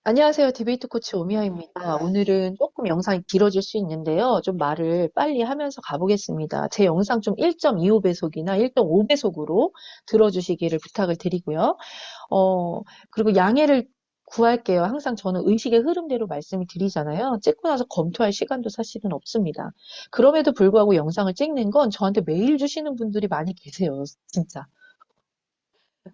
안녕하세요. 디베이트 코치 오미아입니다. 오늘은 조금 영상이 길어질 수 있는데요. 좀 말을 빨리 하면서 가보겠습니다. 제 영상 좀 1.25배속이나 1.5배속으로 들어주시기를 부탁을 드리고요. 그리고 양해를 구할게요. 항상 저는 의식의 흐름대로 말씀을 드리잖아요. 찍고 나서 검토할 시간도 사실은 없습니다. 그럼에도 불구하고 영상을 찍는 건 저한테 메일 주시는 분들이 많이 계세요. 진짜.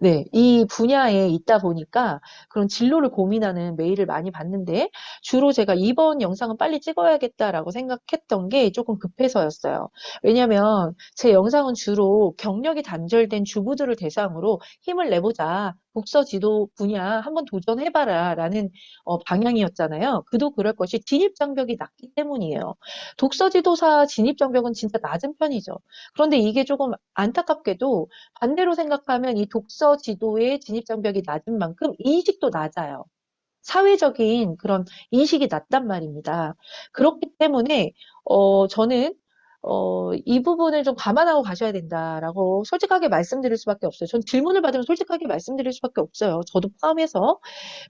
네, 이 분야에 있다 보니까 그런 진로를 고민하는 메일을 많이 받는데 주로 제가 이번 영상은 빨리 찍어야겠다라고 생각했던 게 조금 급해서였어요. 왜냐면 제 영상은 주로 경력이 단절된 주부들을 대상으로 힘을 내보자. 독서 지도 분야 한번 도전해봐라 라는 방향이었잖아요. 그도 그럴 것이 진입 장벽이 낮기 때문이에요. 독서 지도사 진입 장벽은 진짜 낮은 편이죠. 그런데 이게 조금 안타깝게도 반대로 생각하면 이 독서 지도의 진입 장벽이 낮은 만큼 인식도 낮아요. 사회적인 그런 인식이 낮단 말입니다. 그렇기 때문에 저는 이 부분을 좀 감안하고 가셔야 된다라고 솔직하게 말씀드릴 수밖에 없어요. 전 질문을 받으면 솔직하게 말씀드릴 수밖에 없어요. 저도 포함해서.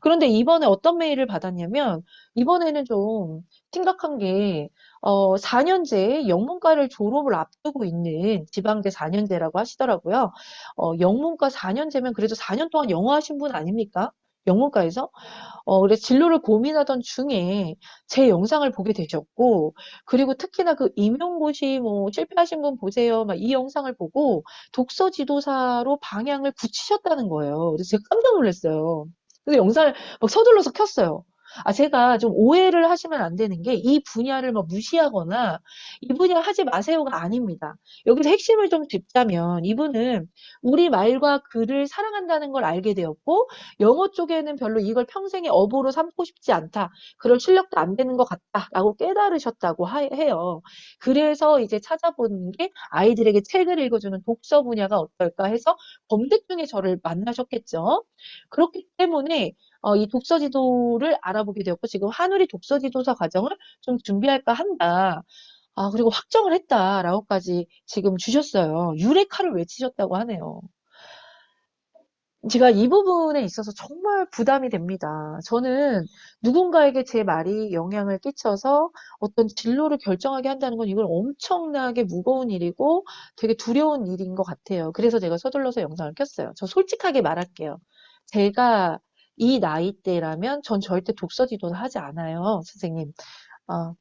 그런데 이번에 어떤 메일을 받았냐면 이번에는 좀 심각한 게 4년제 영문과를 졸업을 앞두고 있는 지방대 4년제라고 하시더라고요. 영문과 4년제면 그래도 4년 동안 영어 하신 분 아닙니까? 영문과에서? 그래서 진로를 고민하던 중에 제 영상을 보게 되셨고, 그리고 특히나 그 임용고시 뭐 실패하신 분 보세요. 막 이 영상을 보고 독서 지도사로 방향을 굳히셨다는 거예요. 그래서 제가 깜짝 놀랐어요. 그래서 영상을 막 서둘러서 켰어요. 제가 좀 오해를 하시면 안 되는 게 이 분야를 막 무시하거나 이 분야 하지 마세요가 아닙니다. 여기서 핵심을 좀 짚자면 이분은 우리 말과 글을 사랑한다는 걸 알게 되었고 영어 쪽에는 별로 이걸 평생의 업으로 삼고 싶지 않다. 그럴 실력도 안 되는 것 같다라고 깨달으셨다고 해요. 그래서 이제 찾아보는 게 아이들에게 책을 읽어주는 독서 분야가 어떨까 해서 검색 중에 저를 만나셨겠죠. 그렇기 때문에 이 독서 지도를 알아보게 되었고 지금 한우리 독서 지도사 과정을 좀 준비할까 한다. 그리고 확정을 했다라고까지 지금 주셨어요. 유레카를 외치셨다고 하네요. 제가 이 부분에 있어서 정말 부담이 됩니다. 저는 누군가에게 제 말이 영향을 끼쳐서 어떤 진로를 결정하게 한다는 건 이건 엄청나게 무거운 일이고 되게 두려운 일인 것 같아요. 그래서 제가 서둘러서 영상을 켰어요. 저 솔직하게 말할게요. 제가 이 나이대라면 전 절대 독서 지도를 하지 않아요, 선생님. 어,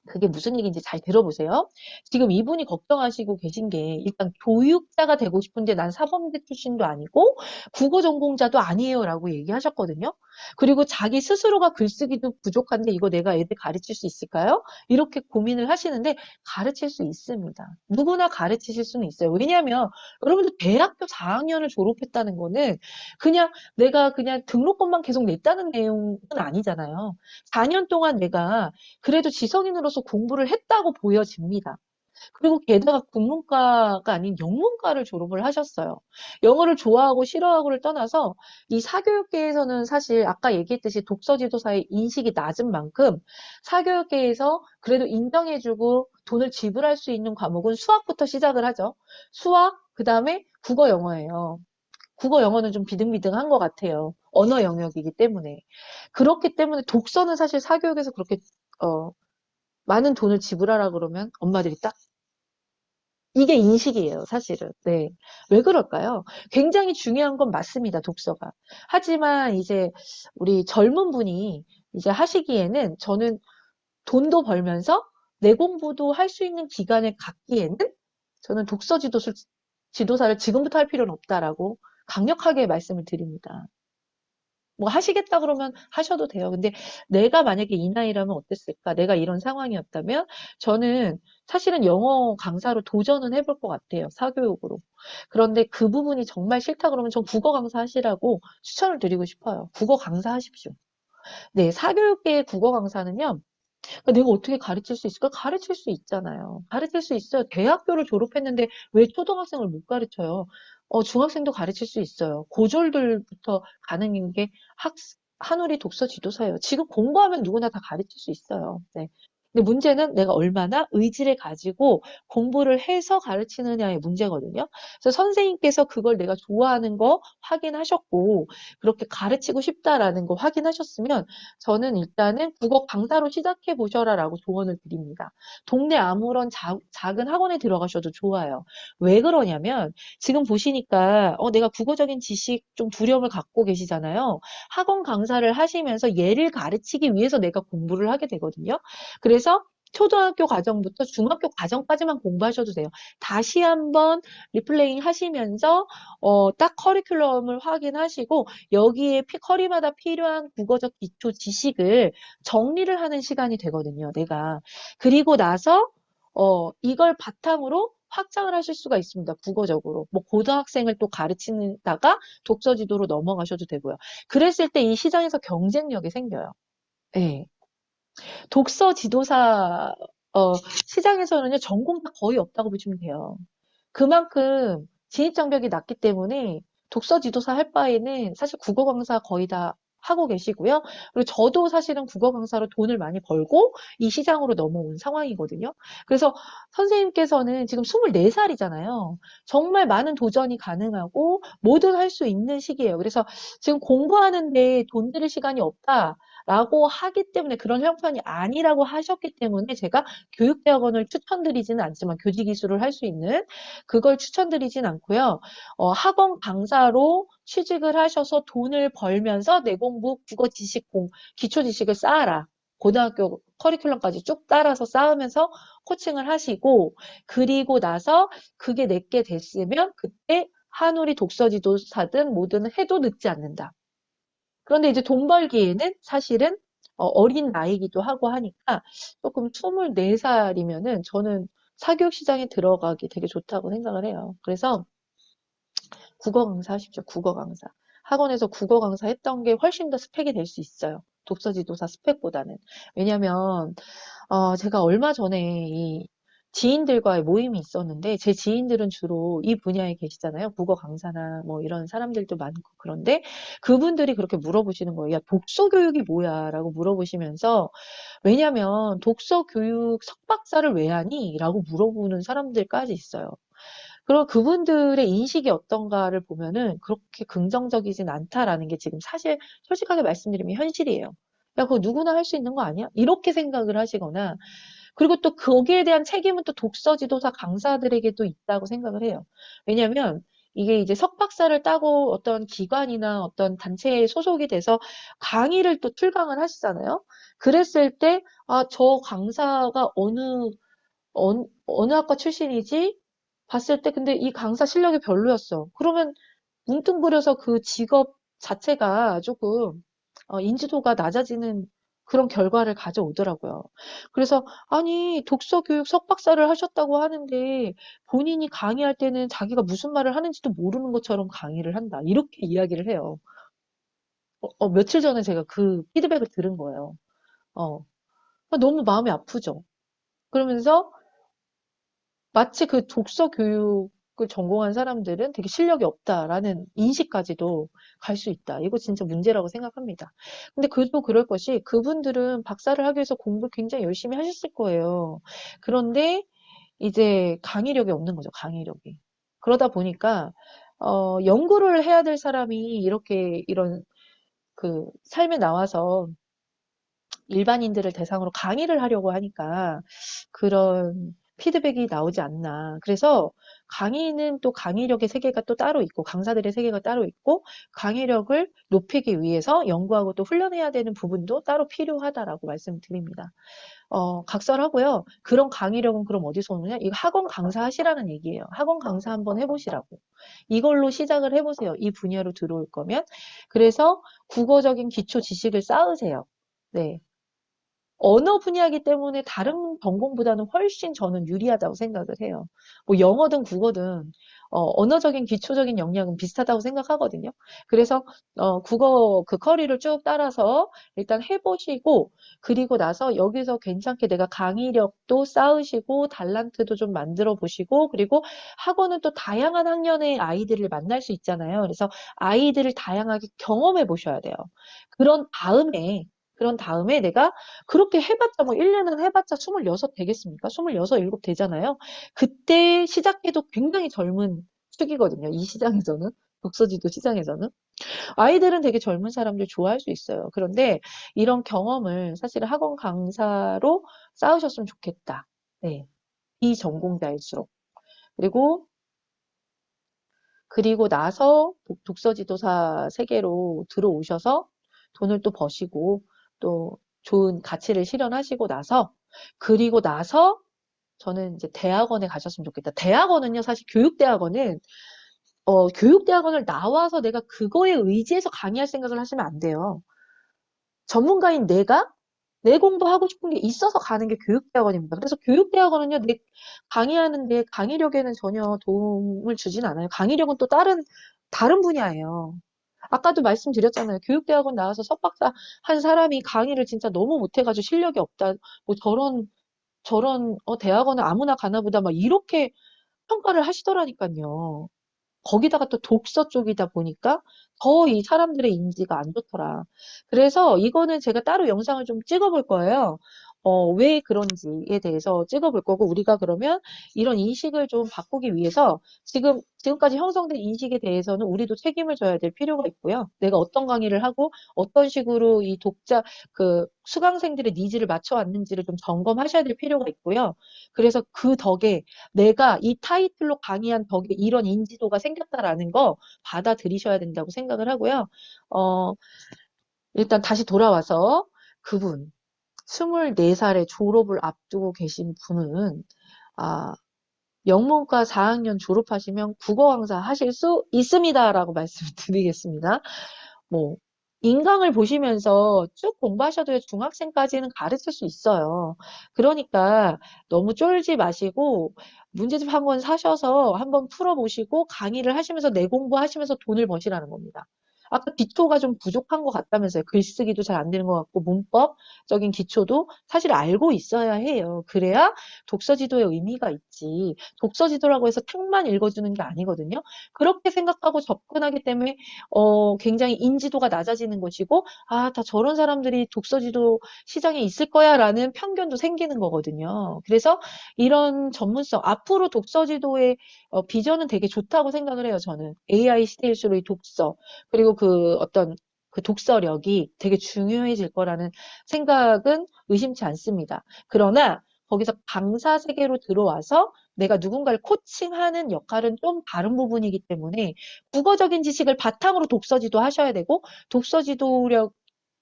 그게 무슨 얘기인지 잘 들어보세요. 지금 이분이 걱정하시고 계신 게 일단 교육자가 되고 싶은데 난 사범대 출신도 아니고 국어 전공자도 아니에요라고 얘기하셨거든요. 그리고 자기 스스로가 글쓰기도 부족한데 이거 내가 애들 가르칠 수 있을까요? 이렇게 고민을 하시는데 가르칠 수 있습니다. 누구나 가르치실 수는 있어요. 왜냐하면 여러분들 대학교 4학년을 졸업했다는 거는 그냥 내가 그냥 등록금만 계속 냈다는 내용은 아니잖아요. 4년 동안 내가 그래도 지성인으로서 공부를 했다고 보여집니다. 그리고 게다가 국문과가 아닌 영문과를 졸업을 하셨어요. 영어를 좋아하고 싫어하고를 떠나서 이 사교육계에서는 사실 아까 얘기했듯이 독서 지도사의 인식이 낮은 만큼 사교육계에서 그래도 인정해주고 돈을 지불할 수 있는 과목은 수학부터 시작을 하죠. 수학, 그 다음에 국어 영어예요. 국어 영어는 좀 비등비등한 것 같아요. 언어 영역이기 때문에. 그렇기 때문에 독서는 사실 사교육에서 그렇게 어, 많은 돈을 지불하라 그러면 엄마들이 딱 이게 인식이에요, 사실은. 네. 왜 그럴까요? 굉장히 중요한 건 맞습니다, 독서가. 하지만 이제 우리 젊은 분이 이제 하시기에는 저는 돈도 벌면서 내 공부도 할 수 있는 기간을 갖기에는 저는 지도사를 지금부터 할 필요는 없다라고 강력하게 말씀을 드립니다. 뭐 하시겠다 그러면 하셔도 돼요. 근데 내가 만약에 이 나이라면 어땠을까? 내가 이런 상황이었다면 저는 사실은 영어 강사로 도전은 해볼 것 같아요. 사교육으로. 그런데 그 부분이 정말 싫다 그러면 전 국어 강사 하시라고 추천을 드리고 싶어요. 국어 강사 하십시오. 네, 사교육계의 국어 강사는요. 그러니까 내가 어떻게 가르칠 수 있을까? 가르칠 수 있잖아요. 가르칠 수 있어요. 대학교를 졸업했는데 왜 초등학생을 못 가르쳐요? 중학생도 가르칠 수 있어요. 고졸들부터 가능한 게 한우리 독서 지도사예요. 지금 공부하면 누구나 다 가르칠 수 있어요. 네. 근데 문제는 내가 얼마나 의지를 가지고 공부를 해서 가르치느냐의 문제거든요. 그래서 선생님께서 그걸 내가 좋아하는 거 확인하셨고, 그렇게 가르치고 싶다라는 거 확인하셨으면, 저는 일단은 국어 강사로 시작해 보셔라라고 조언을 드립니다. 동네 아무런 작은 학원에 들어가셔도 좋아요. 왜 그러냐면, 지금 보시니까, 내가 국어적인 지식 좀 두려움을 갖고 계시잖아요. 학원 강사를 하시면서 얘를 가르치기 위해서 내가 공부를 하게 되거든요. 그래서 초등학교 과정부터 중학교 과정까지만 공부하셔도 돼요. 다시 한번 리플레잉 하시면서 딱 커리큘럼을 확인하시고 여기에 커리마다 필요한 국어적 기초 지식을 정리를 하는 시간이 되거든요. 내가. 그리고 나서 이걸 바탕으로 확장을 하실 수가 있습니다. 국어적으로. 뭐 고등학생을 또 가르치다가 독서 지도로 넘어가셔도 되고요. 그랬을 때 이 시장에서 경쟁력이 생겨요. 네. 독서 지도사 시장에서는요, 전공자 거의 없다고 보시면 돼요. 그만큼 진입장벽이 낮기 때문에 독서 지도사 할 바에는 사실 국어 강사 거의 다 하고 계시고요. 그리고 저도 사실은 국어 강사로 돈을 많이 벌고 이 시장으로 넘어온 상황이거든요. 그래서 선생님께서는 지금 24살이잖아요. 정말 많은 도전이 가능하고 뭐든 할 수 있는 시기예요. 그래서 지금 공부하는데 돈 들일 시간이 없다라고 하기 때문에 그런 형편이 아니라고 하셨기 때문에 제가 교육대학원을 추천드리지는 않지만 교직 이수를 할 수 있는 그걸 추천드리진 않고요. 학원 강사로 취직을 하셔서 돈을 벌면서 내공부 국어 지식, 기초 지식을 쌓아라. 고등학교 커리큘럼까지 쭉 따라서 쌓으면서 코칭을 하시고, 그리고 나서 그게 내게 됐으면 그때 한우리 독서지도사든 뭐든 해도 늦지 않는다. 그런데 이제 돈 벌기에는 사실은 어린 나이기도 하고 하니까 조금 24살이면은 저는 사교육 시장에 들어가기 되게 좋다고 생각을 해요. 그래서 국어 강사 하십시오. 국어 강사. 학원에서 국어 강사 했던 게 훨씬 더 스펙이 될 수 있어요. 독서지도사 스펙보다는. 왜냐면 제가 얼마 전에 이 지인들과의 모임이 있었는데 제 지인들은 주로 이 분야에 계시잖아요. 국어 강사나 뭐 이런 사람들도 많고 그런데 그분들이 그렇게 물어보시는 거예요. 야, 독서 교육이 뭐야? 라고 물어보시면서 왜냐면 독서 교육 석박사를 왜 하니? 라고 물어보는 사람들까지 있어요. 그리고 그분들의 인식이 어떤가를 보면은 그렇게 긍정적이진 않다라는 게 지금 사실 솔직하게 말씀드리면 현실이에요. 야, 그거 누구나 할 수 있는 거 아니야? 이렇게 생각을 하시거나 그리고 또 거기에 대한 책임은 또 독서 지도사 강사들에게도 있다고 생각을 해요. 왜냐하면 이게 이제 석박사를 따고 어떤 기관이나 어떤 단체에 소속이 돼서 강의를 또 출강을 하시잖아요. 그랬을 때, 아, 저 강사가 어느 학과 출신이지? 봤을 때 근데 이 강사 실력이 별로였어. 그러면 뭉뚱그려서 그 직업 자체가 조금 인지도가 낮아지는 그런 결과를 가져오더라고요. 그래서 아니 독서 교육 석박사를 하셨다고 하는데 본인이 강의할 때는 자기가 무슨 말을 하는지도 모르는 것처럼 강의를 한다. 이렇게 이야기를 해요. 며칠 전에 제가 그 피드백을 들은 거예요. 어, 너무 마음이 아프죠. 그러면서 마치 그 독서 교육을 전공한 사람들은 되게 실력이 없다라는 인식까지도 갈 수 있다. 이거 진짜 문제라고 생각합니다. 근데 그도 그럴 것이 그분들은 박사를 하기 위해서 공부를 굉장히 열심히 하셨을 거예요. 그런데 이제 강의력이 없는 거죠. 강의력이. 그러다 보니까 연구를 해야 될 사람이 이렇게 이런 그 삶에 나와서 일반인들을 대상으로 강의를 하려고 하니까 그런 피드백이 나오지 않나. 그래서 강의는 또 강의력의 세계가 또 따로 있고 강사들의 세계가 따로 있고 강의력을 높이기 위해서 연구하고 또 훈련해야 되는 부분도 따로 필요하다라고 말씀드립니다. 각설하고요. 그런 강의력은 그럼 어디서 오느냐? 이거 학원 강사 하시라는 얘기예요. 학원 강사 한번 해보시라고. 이걸로 시작을 해보세요. 이 분야로 들어올 거면. 그래서 국어적인 기초 지식을 쌓으세요. 네. 언어 분야이기 때문에 다른 전공보다는 훨씬 저는 유리하다고 생각을 해요. 뭐 영어든 국어든 언어적인 기초적인 역량은 비슷하다고 생각하거든요. 그래서 국어 그 커리를 쭉 따라서 일단 해보시고 그리고 나서 여기서 괜찮게 내가 강의력도 쌓으시고 달란트도 좀 만들어 보시고 그리고 학원은 또 다양한 학년의 아이들을 만날 수 있잖아요. 그래서 아이들을 다양하게 경험해 보셔야 돼요. 그런 다음에 그런 다음에 내가 그렇게 해봤자 뭐 1년은 해봤자 26 되겠습니까? 26, 7 되잖아요. 그때 시작해도 굉장히 젊은 축이거든요. 이 시장에서는. 독서지도 시장에서는. 아이들은 되게 젊은 사람들 좋아할 수 있어요. 그런데 이런 경험을 사실 학원 강사로 쌓으셨으면 좋겠다. 네. 비전공자일수록. 그리고 나서 독서지도사 세계로 들어오셔서 돈을 또 버시고 또 좋은 가치를 실현하시고 나서 그리고 나서 저는 이제 대학원에 가셨으면 좋겠다. 대학원은요, 사실 교육대학원은 교육대학원을 나와서 내가 그거에 의지해서 강의할 생각을 하시면 안 돼요. 전문가인 내가 내 공부하고 싶은 게 있어서 가는 게 교육대학원입니다. 그래서 교육대학원은요, 내 강의하는데 강의력에는 전혀 도움을 주진 않아요. 강의력은 또 다른 분야예요. 아까도 말씀드렸잖아요. 교육대학원 나와서 석박사 한 사람이 강의를 진짜 너무 못해가지고 실력이 없다. 뭐 저런 대학원은 아무나 가나 보다. 막 이렇게 평가를 하시더라니까요. 거기다가 또 독서 쪽이다 보니까 더 이 사람들의 인지가 안 좋더라. 그래서 이거는 제가 따로 영상을 좀 찍어볼 거예요. 왜 그런지에 대해서 찍어볼 거고, 우리가 그러면 이런 인식을 좀 바꾸기 위해서 지금까지 형성된 인식에 대해서는 우리도 책임을 져야 될 필요가 있고요. 내가 어떤 강의를 하고 어떤 식으로 이 수강생들의 니즈를 맞춰왔는지를 좀 점검하셔야 될 필요가 있고요. 그래서 그 덕에 내가 이 타이틀로 강의한 덕에 이런 인지도가 생겼다라는 거 받아들이셔야 된다고 생각을 하고요. 어, 일단 다시 돌아와서 그분, 24살에 졸업을 앞두고 계신 분은, 아, 영문과 4학년 졸업하시면 국어 강사 하실 수 있습니다라고 말씀을 드리겠습니다. 뭐, 인강을 보시면서 쭉 공부하셔도 중학생까지는 가르칠 수 있어요. 그러니까 너무 쫄지 마시고 문제집 한권 사셔서 한번 풀어보시고 강의를 하시면서 내 공부하시면서 돈을 버시라는 겁니다. 아까 기초가 좀 부족한 것 같다면서요. 글쓰기도 잘 안 되는 것 같고 문법적인 기초도 사실 알고 있어야 해요. 그래야 독서지도의 의미가 있지. 독서지도라고 해서 책만 읽어주는 게 아니거든요. 그렇게 생각하고 접근하기 때문에 굉장히 인지도가 낮아지는 것이고, 아, 다 저런 사람들이 독서지도 시장에 있을 거야 라는 편견도 생기는 거거든요. 그래서 이런 전문성, 앞으로 독서지도의 비전은 되게 좋다고 생각을 해요, 저는. AI 시대일수록 이 독서, 그리고 그 독서력이 되게 중요해질 거라는 생각은 의심치 않습니다. 그러나 거기서 강사 세계로 들어와서 내가 누군가를 코칭하는 역할은 좀 다른 부분이기 때문에 국어적인 지식을 바탕으로 독서지도 하셔야 되고 독서지도력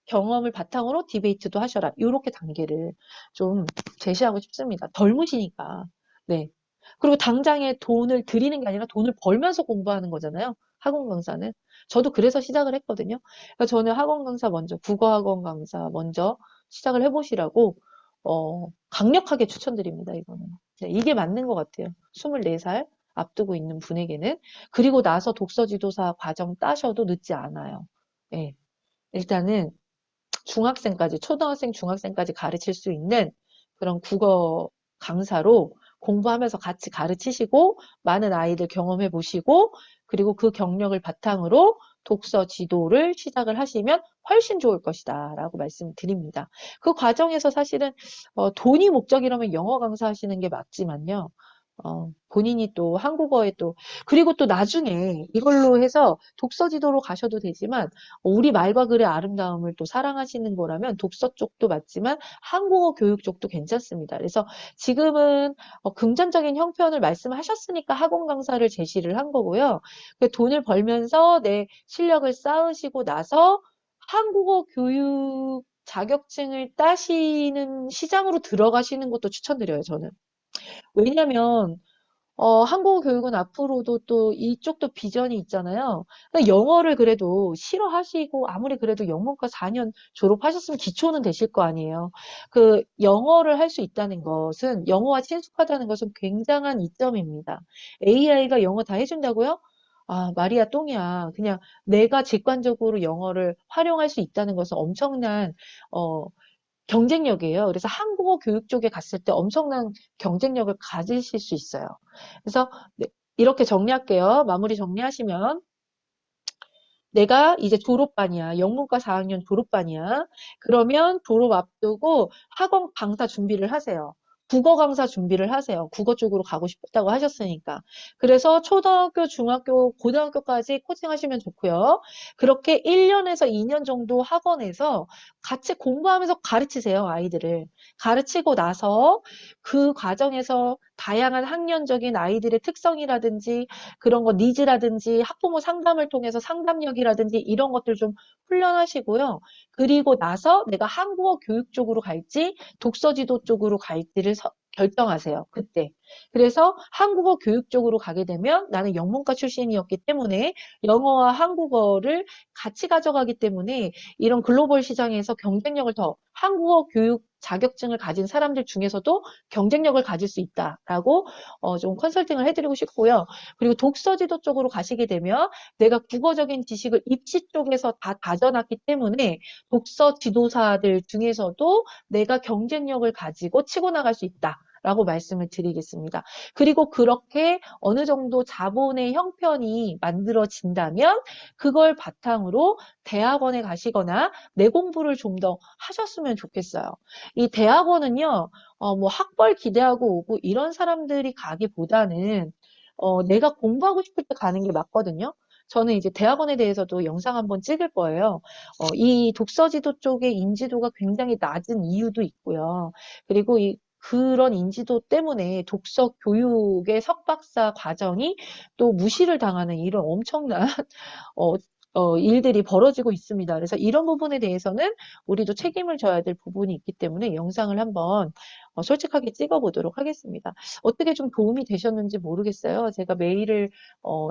경험을 바탕으로 디베이트도 하셔라. 이렇게 단계를 좀 제시하고 싶습니다. 덜 무시니까. 네. 그리고 당장에 돈을 들이는 게 아니라 돈을 벌면서 공부하는 거잖아요. 학원 강사는. 저도 그래서 시작을 했거든요. 그러니까 저는 학원 강사 먼저, 국어 학원 강사 먼저 시작을 해보시라고, 강력하게 추천드립니다, 이거는. 네, 이게 맞는 것 같아요. 24살 앞두고 있는 분에게는. 그리고 나서 독서지도사 과정 따셔도 늦지 않아요. 네. 일단은 중학생까지, 초등학생, 중학생까지 가르칠 수 있는 그런 국어 강사로 공부하면서 같이 가르치시고, 많은 아이들 경험해 보시고, 그리고 그 경력을 바탕으로 독서 지도를 시작을 하시면 훨씬 좋을 것이다 라고 말씀드립니다. 그 과정에서 사실은 돈이 목적이라면 영어 강사 하시는 게 맞지만요. 본인이 또 한국어에 그리고 또 나중에 이걸로 해서 독서 지도로 가셔도 되지만, 우리 말과 글의 아름다움을 또 사랑하시는 거라면 독서 쪽도 맞지만 한국어 교육 쪽도 괜찮습니다. 그래서 지금은 금전적인 형편을 말씀하셨으니까 학원 강사를 제시를 한 거고요. 돈을 벌면서 내 실력을 쌓으시고 나서 한국어 교육 자격증을 따시는 시장으로 들어가시는 것도 추천드려요, 저는. 왜냐면 한국어 교육은 앞으로도 또 이쪽도 비전이 있잖아요. 그러니까 영어를 그래도 싫어하시고 아무리 그래도 영문과 4년 졸업하셨으면 기초는 되실 거 아니에요. 그 영어를 할 수 있다는 것은 영어와 친숙하다는 것은 굉장한 이점입니다. AI가 영어 다 해준다고요? 아, 말이야 똥이야. 그냥 내가 직관적으로 영어를 활용할 수 있다는 것은 엄청난 어, 경쟁력이에요. 그래서 한국어 교육 쪽에 갔을 때 엄청난 경쟁력을 가지실 수 있어요. 그래서 네, 이렇게 정리할게요. 마무리 정리하시면 내가 이제 졸업반이야. 영문과 4학년 졸업반이야. 그러면 졸업 앞두고 학원 강사 준비를 하세요. 국어 강사 준비를 하세요. 국어 쪽으로 가고 싶다고 하셨으니까. 그래서 초등학교, 중학교, 고등학교까지 코칭하시면 좋고요. 그렇게 1년에서 2년 정도 학원에서 같이 공부하면서 가르치세요, 아이들을. 가르치고 나서 그 과정에서 다양한 학년적인 아이들의 특성이라든지 그런 거 니즈라든지 학부모 상담을 통해서 상담력이라든지 이런 것들 좀 훈련하시고요. 그리고 나서 내가 한국어 교육 쪽으로 갈지 독서 지도 쪽으로 갈지를 결정하세요. 그때. 그래서 한국어 교육 쪽으로 가게 되면 나는 영문과 출신이었기 때문에 영어와 한국어를 같이 가져가기 때문에 이런 글로벌 시장에서 경쟁력을 더 한국어 교육 자격증을 가진 사람들 중에서도 경쟁력을 가질 수 있다라고 좀 컨설팅을 해드리고 싶고요. 그리고 독서지도 쪽으로 가시게 되면 내가 국어적인 지식을 입시 쪽에서 다 다져놨기 때문에 독서 지도사들 중에서도 내가 경쟁력을 가지고 치고 나갈 수 있다. 라고 말씀을 드리겠습니다. 그리고 그렇게 어느 정도 자본의 형편이 만들어진다면 그걸 바탕으로 대학원에 가시거나 내 공부를 좀 더 하셨으면 좋겠어요. 이 대학원은요, 뭐 학벌 기대하고 오고 이런 사람들이 가기보다는 내가 공부하고 싶을 때 가는 게 맞거든요. 저는 이제 대학원에 대해서도 영상 한번 찍을 거예요. 이 독서지도 쪽의 인지도가 굉장히 낮은 이유도 있고요. 그리고 그런 인지도 때문에 독서 교육의 석박사 과정이 또 무시를 당하는 이런 엄청난 어, 일들이 벌어지고 있습니다. 그래서 이런 부분에 대해서는 우리도 책임을 져야 될 부분이 있기 때문에 영상을 한번 솔직하게 찍어보도록 하겠습니다. 어떻게 좀 도움이 되셨는지 모르겠어요. 제가 메일을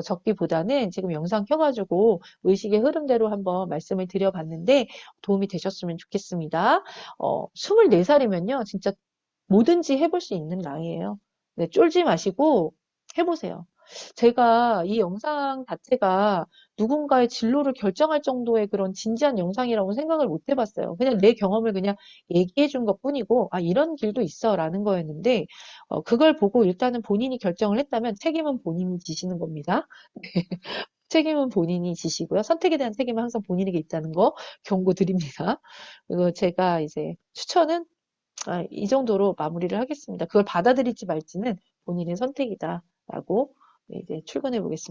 적기보다는 지금 영상 켜가지고 의식의 흐름대로 한번 말씀을 드려봤는데 도움이 되셨으면 좋겠습니다. 24살이면요. 진짜 뭐든지 해볼 수 있는 나이예요. 네, 쫄지 마시고 해보세요. 제가 이 영상 자체가 누군가의 진로를 결정할 정도의 그런 진지한 영상이라고 생각을 못 해봤어요. 그냥 내 경험을 그냥 얘기해 준 것뿐이고, 아, 이런 길도 있어 라는 거였는데, 그걸 보고 일단은 본인이 결정을 했다면 책임은 본인이 지시는 겁니다. 책임은 본인이 지시고요. 선택에 대한 책임은 항상 본인에게 있다는 거 경고 드립니다. 그리고 제가 이제 추천은 이 정도로 마무리를 하겠습니다. 그걸 받아들일지 말지는 본인의 선택이다라고 이제 출근해 보겠습니다.